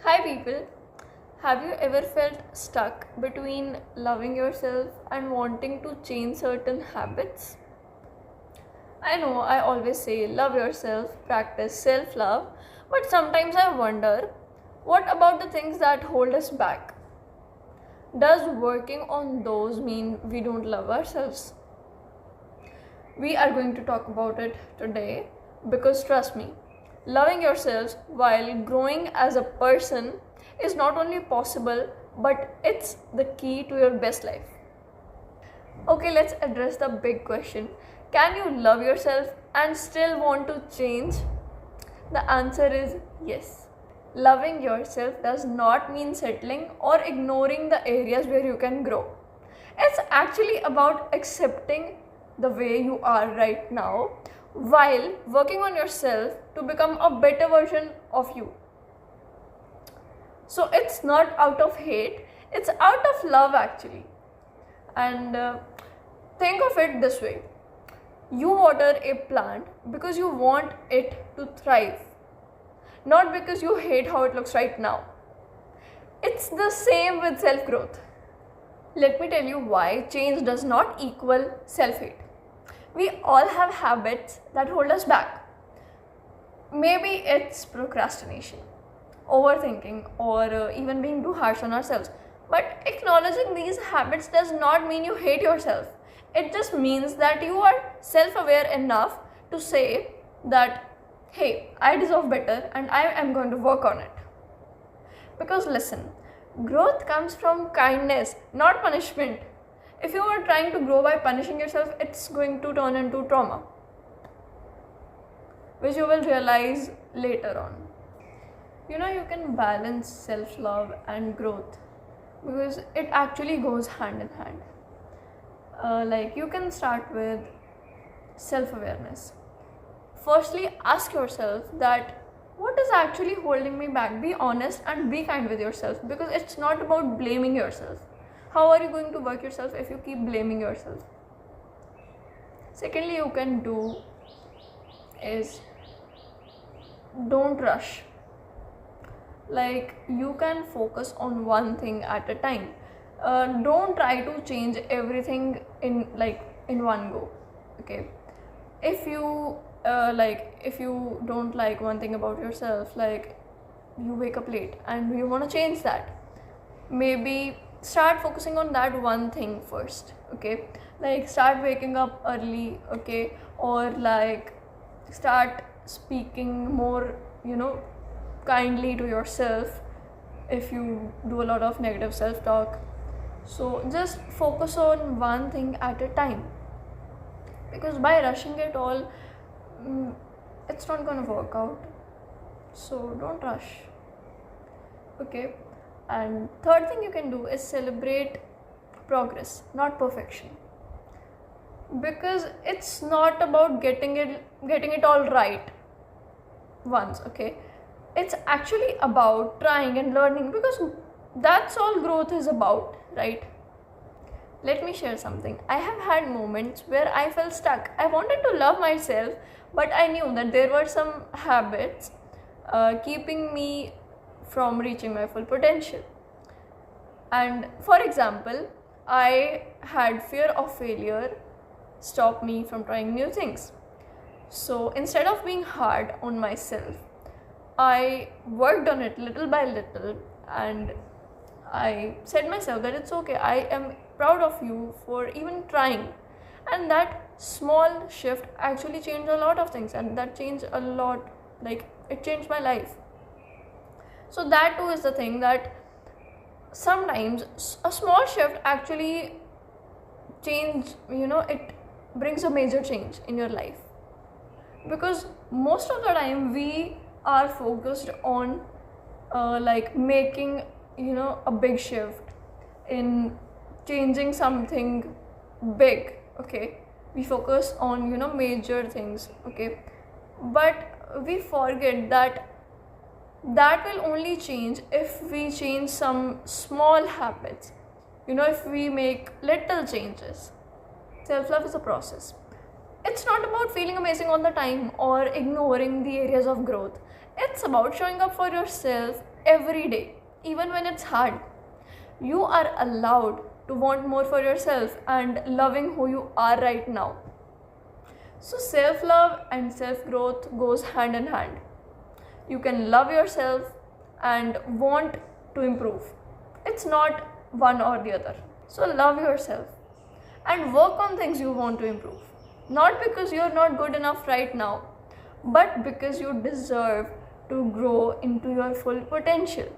Hi people, have you ever felt stuck between loving yourself and wanting to change certain habits? I know I always say love yourself, practice self love, but sometimes I wonder what about the things that hold us back? Does working on those mean we don't love ourselves? We are going to talk about it today because trust me, loving yourself while growing as a person is not only possible but it's the key to your best life. Okay, let's address the big question. Can you love yourself and still want to change? The answer is yes. Loving yourself does not mean settling or ignoring the areas where you can grow. It's actually about accepting the way you are right now while working on yourself to become a better version of you. So it's not out of hate, it's out of love actually. And think of it this way, you water a plant because you want it to thrive, not because you hate how it looks right now. It's the same with self growth. Let me tell you why change does not equal self hate. We all have habits that hold us back. Maybe it's procrastination, overthinking, or even being too harsh on ourselves. But acknowledging these habits does not mean you hate yourself. It just means that you are self aware enough to say that, hey, I deserve better and I am going to work on it. Because listen, growth comes from kindness, not punishment. If you are trying to grow by punishing yourself, it's going to turn into trauma, which you will realize later on. You can balance self love and growth because it actually goes hand in hand. You can start with self awareness. Firstly, ask yourself that what is actually holding me back? Be honest and be kind with yourself because it's not about blaming yourself. How are you going to work yourself if you keep blaming yourself? Secondly, you can do is don't rush. You can focus on one thing at a time. Don't try to change everything in one go. Okay, if you if you don't like one thing about yourself, like you wake up late and you want to change that, maybe start focusing on that one thing first. Okay, start waking up early. Okay, or start speaking more kindly to yourself if you do a lot of negative self talk. So just focus on one thing at a time because by rushing it all, it's not going to work out. So don't rush. Okay, and third thing you can do is celebrate progress, not perfection, because it's not about getting it all right once. Okay, it's actually about trying and learning because that's all growth is about, right? Let me share something. I have had moments where I felt stuck. I wanted to love myself, but I knew that there were some habits keeping me from reaching my full potential. And for example, I had fear of failure stop me from trying new things. So instead of being hard on myself, I worked on it little by little and I said myself that it's okay, I am proud of you for even trying. And that small shift actually changed a lot of things, and that changed a lot, it changed my life. So that too is the thing, that sometimes a small shift actually it brings a major change in your life, because most of the time we are focused on making a big shift in changing something big. Okay, we focus on major things. Okay, but we forget that will only change if we change some small habits, if we make little changes. Self love is a process. It's not about feeling amazing all the time or ignoring the areas of growth. It's about showing up for yourself every day, even when it's hard. You are allowed to want more for yourself and loving who you are right now. So self-love and self-growth goes hand in hand. You can love yourself and want to improve. It's not one or the other. So love yourself and work on things you want to improve. Not because you're not good enough right now, but because you deserve to grow into your full potential.